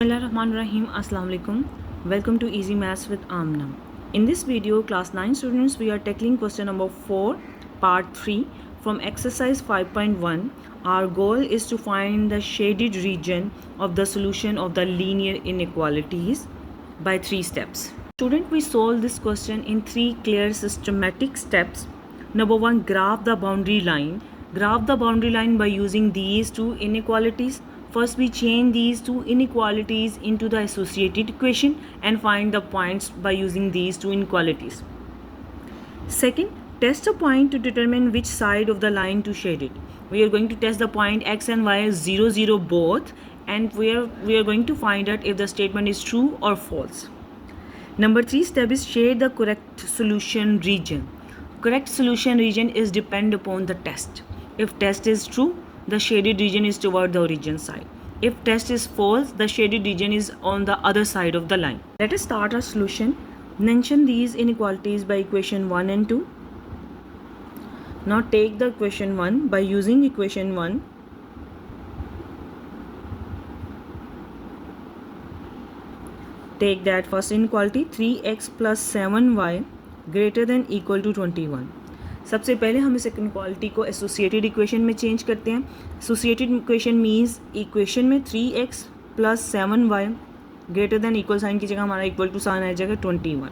Bismillahirrahmanirrahim. Assalamu alaikum. Welcome to Easy Maths with Amna. In this video, class 9 students, we are tackling question number 4, part 3 from exercise 5.1. Our goal is to find the shaded region of the solution of the linear inequalities by 3 steps. Student, we solve this question in 3 clear systematic steps. Number 1, graph the boundary line. Graph the boundary line by using these two inequalities. First, we change these two inequalities into the associated equation and find the points by using these two inequalities. Second, test a point to determine which side of the line to shade it. We are going to test the point x and y 0, 0 both, and we are going to find out if the statement is true or false. Number 3 step is shade the correct solution region. Correct solution region is depend upon the test. If test is true, the shaded region is toward the origin side. If test is false, the shaded region is on the other side of the line. Let us start our solution. Mention these inequalities by equation 1 and 2. Now take the equation 1 by using equation 1. Take that first inequality 3x plus 7y greater than equal to 21. सबसे पहले हम इस equality को associated equation में change करते हैं. Associated equation means equation में 3x plus 7y greater than equal sign की जगह हमारा इक्वल टू साइन आ जाएगा 21.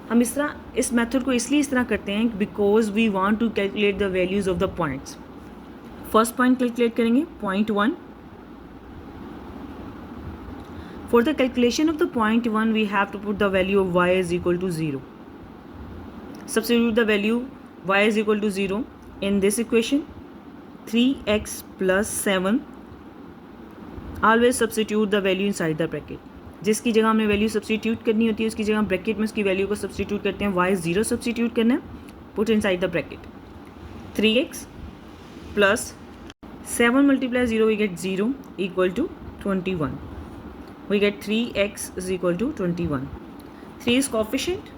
हम इस मेथड को इसलिए इस तरह करते हैं because we want to calculate the values of the points. First point calculate करेंगे point 1. For the calculation of the point 1 we have to put the value of y is equal to 0. Substitute the value y is equal to 0 in this equation. 3x plus 7. Always substitute the value inside the bracket. जिसकी जगह हमें value substitute करनी होती है उसकी जगह bracket में उसकी वैल्यू को सब्सटीट्यूट करते हैं. y 0 सब्सटीट्यूट करना है. Put inside the bracket. 3x plus 7 multiply 0 we get 0 equal to 21. We get 3x is equal to 21. 3 is coefficient.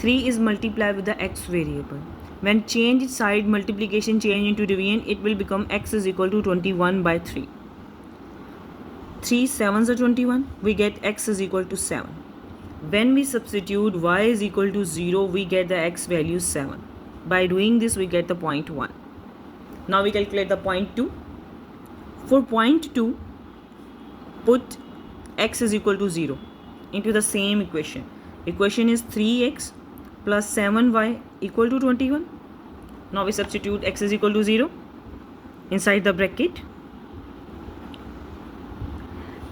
3 is multiplied with the x variable. When change its side, multiplication change into division, it will become x is equal to 21 by 3. 3 7s are 21. We get x is equal to 7. When we substitute y is equal to 0, we get the x value 7. By doing this, we get the point 1. Now we calculate the point 2. For point 2, put x is equal to 0 into the same equation. Equation is 3x plus 7y equal to 21. Now we substitute x is equal to 0 inside the bracket.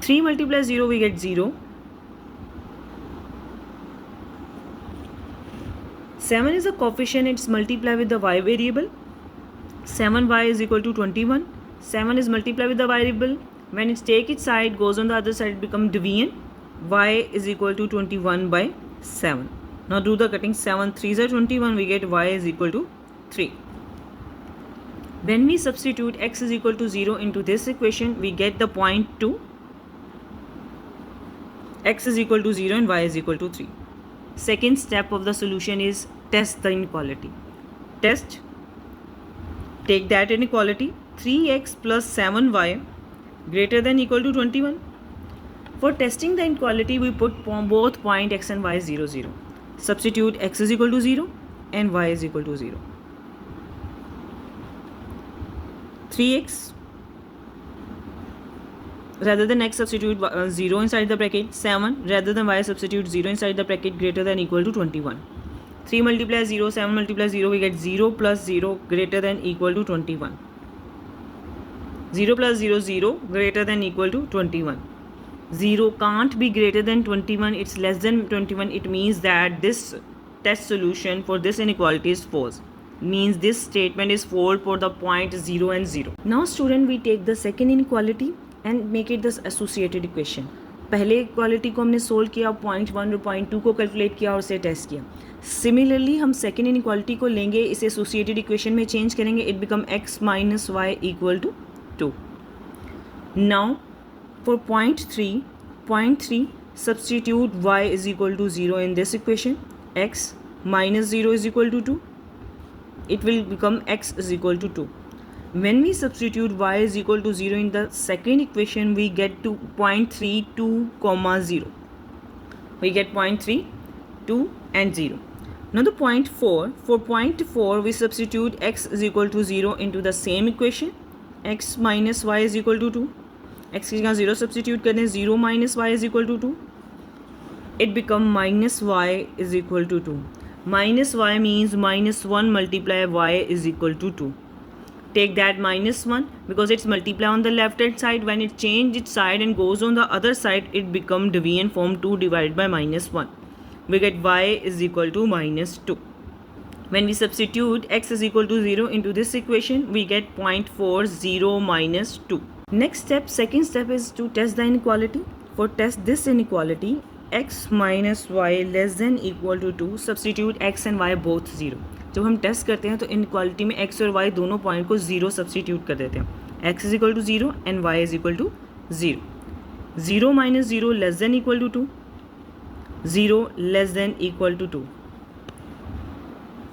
3 multiply 0 we get 0. 7 is a coefficient, it's multiplied with the y variable. 7y is equal to 21. 7 is multiplied with the variable. When it take its side, goes on the other side, become division. Y is equal to 21 by 7. Now do the cutting. 7 3s are 21. We get y is equal to 3. When we substitute x is equal to 0 into this equation, we get the point 2. X is equal to 0 and y is equal to 3. Second step of the solution is test the inequality. Test. Take that inequality 3x plus 7y greater than equal to 21. For testing the inequality, we put both point x and y 0, 0. Substitute x is equal to 0 and y is equal to 0. 3x rather than x substitute 0 inside the bracket. 7 rather than y substitute 0 inside the bracket greater than equal to 21. 3 multiply 0, 7 multiply 0, we get 0 plus 0 greater than equal to 21. 0 plus 0, 0 greater than equal to 21. 0 can't be greater than 21, it's less than 21. It means that this test solution for this inequality is false. Means this statement is false for the point 0 and 0. Now student, we take the second inequality and make it this associated equation. पहले equality को हमने solve किया, point 1 और point 2 को calculate किया और उसे test किया. सिमिलरली हम सेकेंड इनइक्वालिटी को लेंगे, इसे एसोसिएटेड इक्वेशन में चेंज करेंगे. It become x minus Y equal to 2. Now for point 3 substitute y is equal to 0 in this equation. X minus 0 is equal to 2. It will become x is equal to 2. When we substitute y is equal to 0 in the second equation, we get to 0.32, 0. We get 0.32 and 0. Now the point 4, for point 4 we substitute x is equal to 0 into the same equation. X minus y is equal to 2. x की जगह 0 substitute करें, 0 minus y is equal to 2. It become minus y is equal to 2. Minus y means minus 1 multiply y is equal to 2. Take that minus 1 because it's multiply on the left hand side. When it change its side and goes on the other side, it become deviant form 2 divided by minus 1. We get y is equal to minus 2. When we substitute x is equal to 0 into this equation, we get 0.40 minus 2. Next step, second step is to test the inequality. For test this inequality, x minus y less than equal to 2, substitute x and y both 0. जब हम test करते हैं तो inequality में x और y दोनों point को 0 substitute कर देते हैं. x is equal to 0 and y is equal to 0. 0 minus 0 less than equal to 2. 0 less than equal to 2.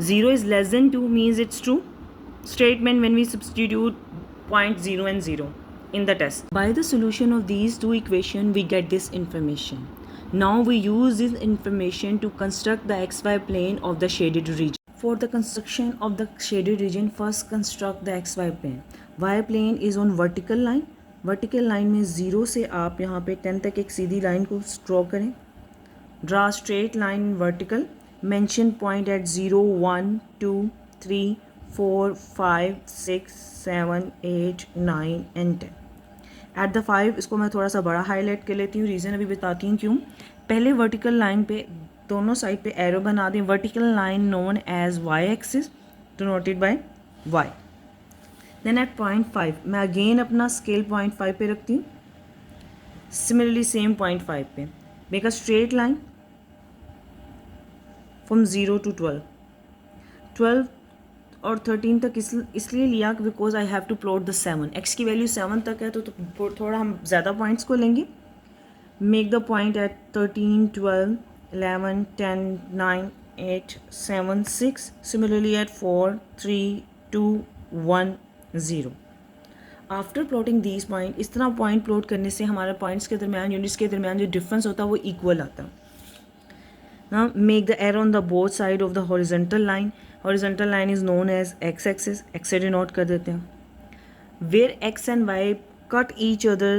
0 is less than 2 means it's true statement when we substitute point 0 and 0 in the test. By the solution of these two equations, we get this information. Now we use this information to construct the xy plane of the shaded region. For the construction of the shaded region, first construct the xy plane. Y plane is on vertical line. Vertical line में 0 से आप यहाँ पे 10 तक एक सीधी line को draw करें. Draw straight line vertical. Mention point at 0, 1, 2, 3, 4, 5, 6, 7, 8, 9 and 10. At the 5 इसको मैं थोड़ा सा बड़ा हाईलाइट कर लेती हूँ. रीज़न अभी बताती हूँ क्यों. पहले वर्टिकल लाइन पे दोनों साइड पे एरो बना दें. Vertical line known as Y axis denoted by Y. Then at 0.5 मैं अगेन अपना स्केल 0.5 पे रखती हूँ. सिमिलरली सेम 0.5 पे make a straight line from 0 to 12. 12 और 13 तक इसलिए लिया because I have to plot the 7. X की वैल्यू 7 तक है तो थोड़ा हम ज़्यादा पॉइंट्स को लेंगे. Make the point at 13, 12, 11, 10, 9, 8, 7, 6. Similarly at 4, 3, 2, 1, 0. After plotting these point, इस तरह पॉइंट प्लॉट करने से हमारे पॉइंट्स के दरमियान यूनिट्स के दरमियान जो डिफरेंस होता है वो इक्वल आता है. Now make the arrow on the both side of the horizontal line. Horizontal line is known as x-axis. X से denote कर देते हैं. Where x and y cut each other,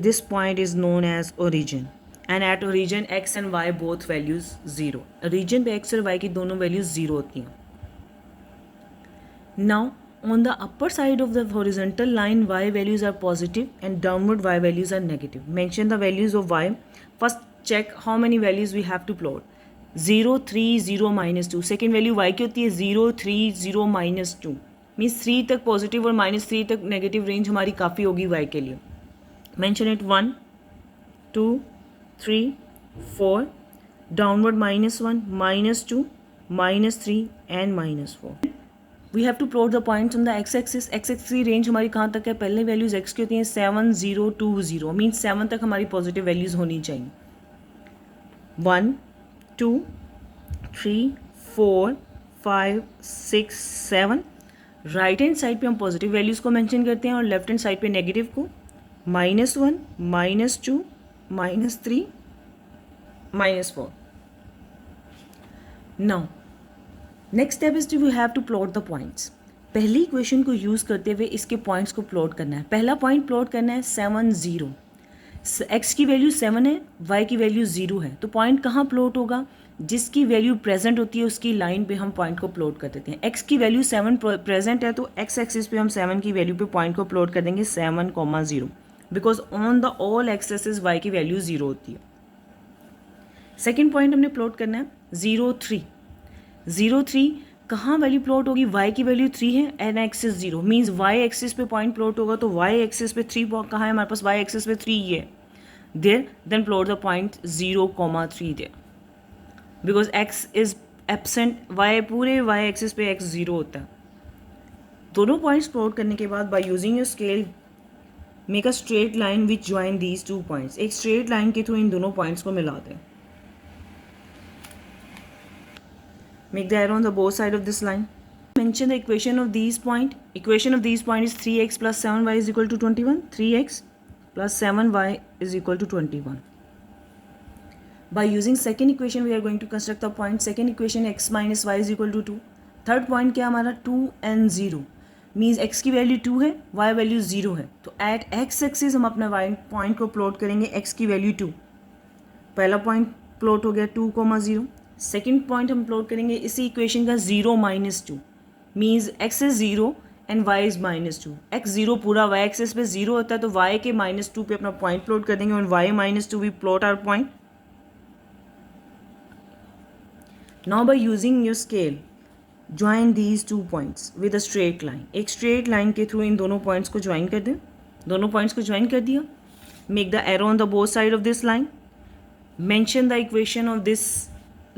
this point is known as origin. And at origin x and y both values 0. Origin पे x और y की दोनों values 0 होती हैं. Now on the upper side of the horizontal line, y values are positive and downward y values are negative. Mention the values of y. First check how many values we have to plot. 0, 3, 0, minus 2. Second value y की होती है 0, 3, 0, minus 2. Means 3 तक positive और -3 तक negative range हमारी काफ़ी होगी y के लिए. Mention it 1, 2, 3, 4. Downward -1, -2, -3 and -4. We have to plot the points on the X axis. X axis की रेंज हमारी कहाँ तक है. पहले वैल्यूज x की होती हैं 7, 0, 2, 0. मीन्स 7 तक हमारी पॉजिटिव वैल्यूज होनी चाहिए. 1, 2, 3, 4, 5, 6, 7. राइट हैंड साइड पे हम पॉजिटिव वैल्यूज़ को मेंशन करते हैं और लेफ्ट हैंड साइड पे नेगेटिव को. -1, -2, -3, -4. Now next step is to have to plot the points. पहली इक्वेशन को यूज़ करते हुए इसके पॉइंट्स को प्लॉट करना है. पहला पॉइंट प्लॉट करना है 7, 0. x की वैल्यू 7 है, y की वैल्यू 0 है. तो पॉइंट कहाँ प्लॉट होगा. जिसकी वैल्यू प्रेजेंट होती है उसकी लाइन पे हम पॉइंट को प्लॉट कर देते हैं. x की वैल्यू 7 प्रेजेंट है तो x एक्सिस पे हम 7 की वैल्यू पे पॉइंट को प्लॉट कर देंगे 7, 0. Because on the all axes y की वैल्यू 0 होती है. सेकेंड पॉइंट हमने प्लॉट करना है 0, 3. 0, 3 कहाँ वैल्यू प्लॉट होगी. y की वैल्यू 3 है and axis 0. Means y axis पे पॉइंट प्लॉट होगा तो y एक्सिस पे 3 कहाँ है हमारे पास. y एक्सिस पे 3 ही है. There then plot the point 0, 3 there because x is absent. y पूरे y axis पे x 0 होता है. दोनों पॉइंट्स प्लॉट करने के बाद by using your scale make a straight line which join these two points. एक straight line के थ्रू इन दोनों पॉइंट्स को मिला दें. Make the arrow on the both side of this line. mention the equation of these point. Equation of these point is 3x plus 7y is equal to 21. 3x plus 7y is equal to 21. By using second equation we are going to construct the point. Second equation x minus y is equal to 2. Third point क्या हमारा 2 and 0 means x की value 2 है, y value 0 है. तो eight x axis हम अपना y point को plot करेंगे x की वैल्यू 2. पहला पॉइंट प्लॉट हो गया 2,0. सेकेंड पॉइंट हम प्लॉट करेंगे इसी इक्वेशन का 0 minus 2 means x is 0 and y is -2. x 0 पूरा y एक्सिस पे 0 होता है तो y के -2 पे अपना पॉइंट प्लॉट कर देंगे और y -2 we plot our point. Now by using your scale join these 2 points with a straight line. एक स्ट्रेट लाइन के थ्रू इन दोनों पॉइंट्स को ज्वाइन कर दें. दोनों पॉइंट्स को ज्वाइन कर दिया. Make the arrow on the both side of this line. Mention the equation of this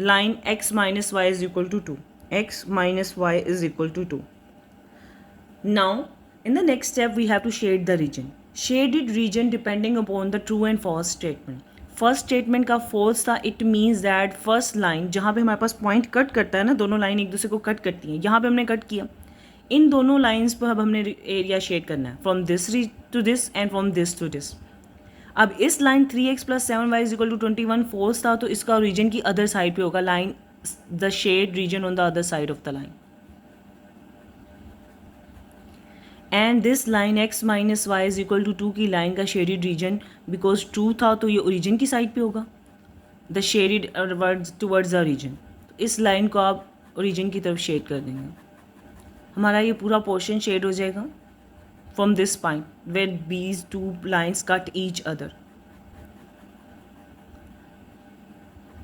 line x minus y is equal to 2. x minus y is equal to 2. Now in the next step we have to shade the region. Shaded region depending upon the true and false statement. First statement का false था. It means that first line जहाँ पे हमारे पास point cut करता है ना, दोनों line एक दूसरे को कट करती हैं, यहाँ पे हमने कट किया. इन दोनों लाइन्स पर अब हमने एरिया शेड करना है from this to this and from this to this. अब इस line 3x plus 7y is equal to 21 फोर्स था तो इसका रीजन की अदर साइड पे होगा. Line the shade region on the other side of the line. And this line x minus Y is equal to 2 की लाइन का shaded region because 2 था तो ये ओरिजिन की साइड पे होगा. The shaded towards the region. इस line को आप ओरिजिन की तरफ शेड कर देंगे. हमारा ये पूरा पोर्शन शेड हो जाएगा from this point where these two lines cut each other.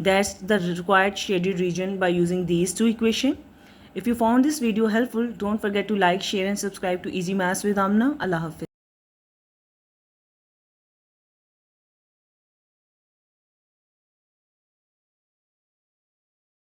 That's the required shaded region by using these two equations. If you found this video helpful, don't forget to like, share and subscribe to Easy Maths with Amna. Allah Hafiz.